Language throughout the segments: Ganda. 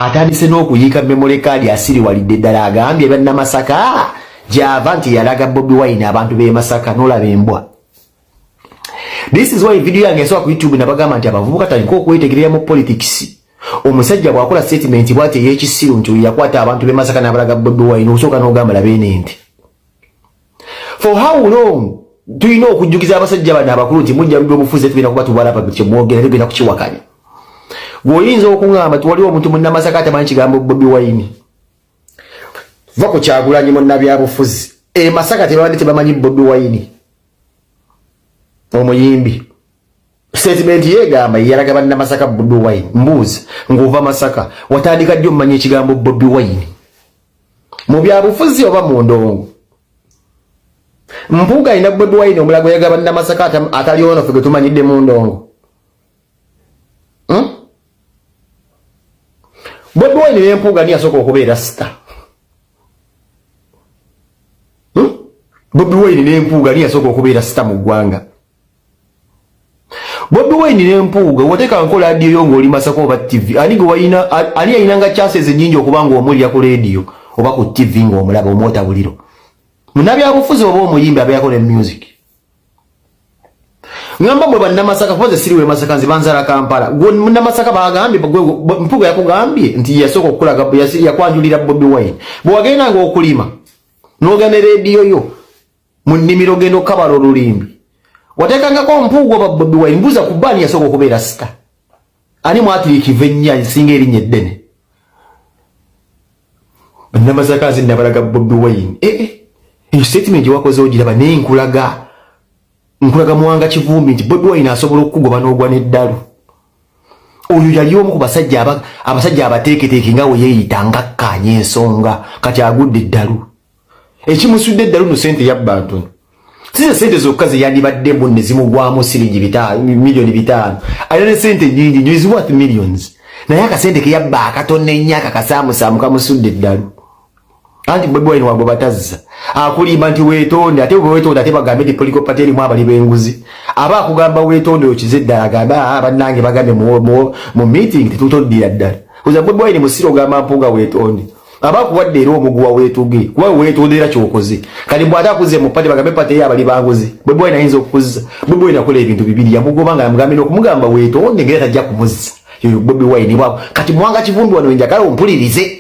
atandise n'okuyika memory card asiri walidde ddala agambye banna Masaka java nti yalaga Bobi Wine abantu be Masaka nolaba embwa. This is why video yange esoka ku YouTube nabagamba nti abavubuka taliko okwetegerera mu politics. Omusajja bwakola statement bwate y'ekisiru nti yakwata abantu be Masaka n'abalaga Bobi Wine osoka n'ogamba labene nti. For how long do you know okujjukiza abasajja bana abakulu nti mujja mbi obufuzi tubina kuba tubala pa kye mwogera tubina kukiwakanya. Goyinza okungamba tuwaliwo omuntu munna Masaka atamanyi kigambo Bobi Wine. Vako Kyagulanyi munna byabufuzi. Masaka tebabadde tebamanyi Bobi Wine. Omuyimbi. Statement yegamba yalaga banna Masaka Bobi Wine. Mbuzi nguva Masaka watandika ddyo mmanyi ekigambo Bobi Wine. Mu byabufuzi oba mu ndongo. Mpuga ina Bobi Wine omulago yagaba banna Masaka atali ono fege tumanyidde mu ndongo. Bobi Wine yempuga ni asoko okubeera star. Bobi Wine nempuga ni asoko okubeera star mu ggwanga. Bobi Wine nempuga wateka nkola radio ngo oli Masaka oba TV. Ani go wayina ani ayinanga chances nyingi okubanga omuli ya ku radio oba ku TV ngo omulaba omota buliro. Munabi abufuzi oba omuyimbi abayako ne music. Ngamba mwe banna Masaka poze siriwe Masaka nzibanzara Kampala. Munna Masaka bagambye mpuga yakugambye nti yasoko okulaga yakwanjulira Bobi Wine. Bwagenda ngo okulima. Nogane radio yo. Munnimiro gendo kabalo lulimbi. Watekanga ko mpuga oba Bobi Wine mbuza kubani yasoko okubeera star. Ani mwatiri kivenya singeri nyeddene. Banna Masaka zinabalaga Bobi Wine. Statement wakoze ogiraba ne nkulaga muwanga kivumbi nti Bobi Wine asobola okugoba n'ogwa n'eddalu. Oyo yali omu ku basajja abasajja abateeketeeke nga we yeeyitanga kkaanya ensonga kati agudde eddalu. Ekimusudde eddalu no sente y'abantu. Size sente zokka ze yandibadde mu ne zimugwamu siringi milioni 5. Ayina ne sente nyingi nnyo is worth millions. Naye akasente ke yabba akatonne nnyo akakasaamusaamu kamusudde eddalu. Anti Bobi Wine wagwa batazza. Akulimba nti weetonde ate bwe weetonde ate bagambe nti political party mu abali b'enguzi. Aba akugamba weetonde okizedda agamba bannange bagambe mu meeting tetutoddira ddala. Kuza Bobi Wine musiro gamba mpuga weetonde. Aba kuwadde era omuguwa weetuge. Kuba weetondera kyokoze. Kali bwata kuze mu party bagambe party y'abali b'enguzi. Bobi Wine ayinza okuzza. Bobi Wine akola ebintu bibiri yamugobanga yamugambe n'okumugamba weetonde ngera tajja kumuzza. Yo Bobi Wine bwako. Kati mwanga kivumbi wano njagala ompulirize.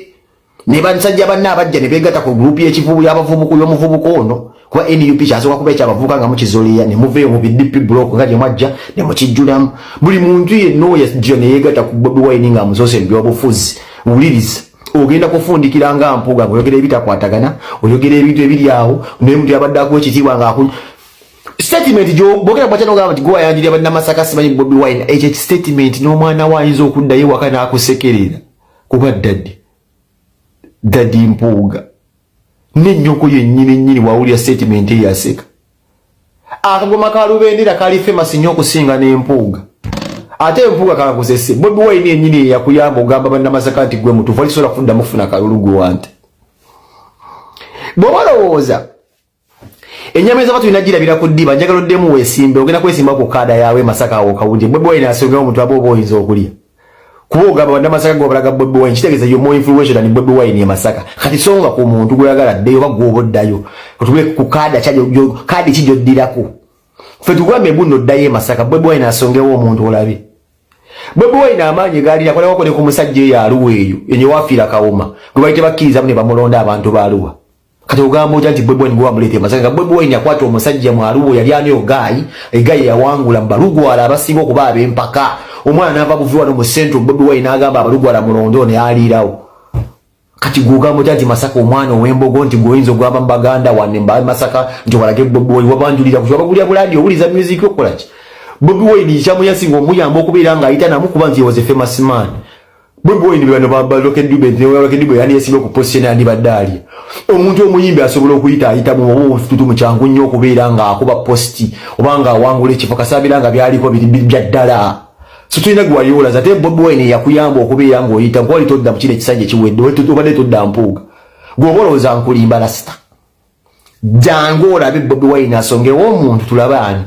Ne bansajja banna abajja ne begata ku group y'ekivubu y'abavubuku y'omuvubuko ono kuba NUP kyasoka kubecha abavubuka nga mukizoleya ne muveyo mu DP block nga mwajja ne mukijjulamu buli muntu yenno yajja ne yegata ku Bobi Wine nga musose by'obufuzi uliriza ogenda kufundikira nga mpuga oyogera ebitakwatagana oyogera ebintu ebiri awo ne muntu yabadde akwekitibwa nga aku statement jo bokera bwatano gamba nti gwa yanjiri abanna Masaka simanyi Bobi Wine ekyo statement n'omwana wayinza okuddayo waka n'akusekerera kuba Dadi mpuga n'ennyoko yennyini wawulya statement eyaseka akagoma ka Lubendera kali famous nnyo okusinga n'empuga ate empuga kakuzese Bobi Wine yennyini yakuyamba ogamba banna Masaka nti gwe mutufu alisobola kufunda mufuna kalulugu wante bw'olowooza ennyama ez'abantu binagirabira ku ddiba njagala oddemu weesimbe ogenda kwesimba ku kaada yawe Masaka awo kawulire Bobi Wine asongawo omuntu aba oba oyinza okulya kuboga banna Masaka gobalaga Bobi Wine kitegeza yo more influential than Bobi Wine ya Masaka kati songa ku muntu gweyagala ddeyo bagoboddayo otubwe ku kaada kyajo kaadi kijoddirako fe tugwambe bunno ddaye Masaka Bobi Wine asongewo omuntu olabe Bobi Wine amaanyi gali yakola wakole ku musajja ya Arua eyo enye wafira kawoma gwe bayite bakkiriza ne bamulonda abantu ba Arua kati ogamba oti nti Bobi Wine gwe wamulete Masaka Bobi Wine yakwata omusajja mu Arua yali ani ogayi egayi yawangula mbalugwala abasinga okuba ab'empaka omwana nava buviwa no mu central Bobi Wine agamba abalugwala mulondo ne alirawo kati gugamba oti Masaka omwana ow'embogo nti goyinza ogamba mbaganda wanne mba Masaka nti walage Bobi Wine wabanjulira kuba bagulya bulandi owuliza music okola ki Bobi Wine kyamu yasinga omuyamba okubeera nga ayita namu kuba nti was a famous man Bobi Wine bano babaloke dube yani yasinga okuposition ani badali omuntu omuyimbi asobola okuyita ayita mu tutu mu kyangu nnyo okubeera nga akuba posti obanga awangula ekifo kasabira nga byaliko bya ddala Sutuna gwayola zate Bobi Wine yakuyamba okubeera ngo oyita gwali todda mu kile kisajje kiwedde obadde todda mpuga gwoboloza nkulimba rasta jango olabe Bobi Wine asongewo omuntu tulabani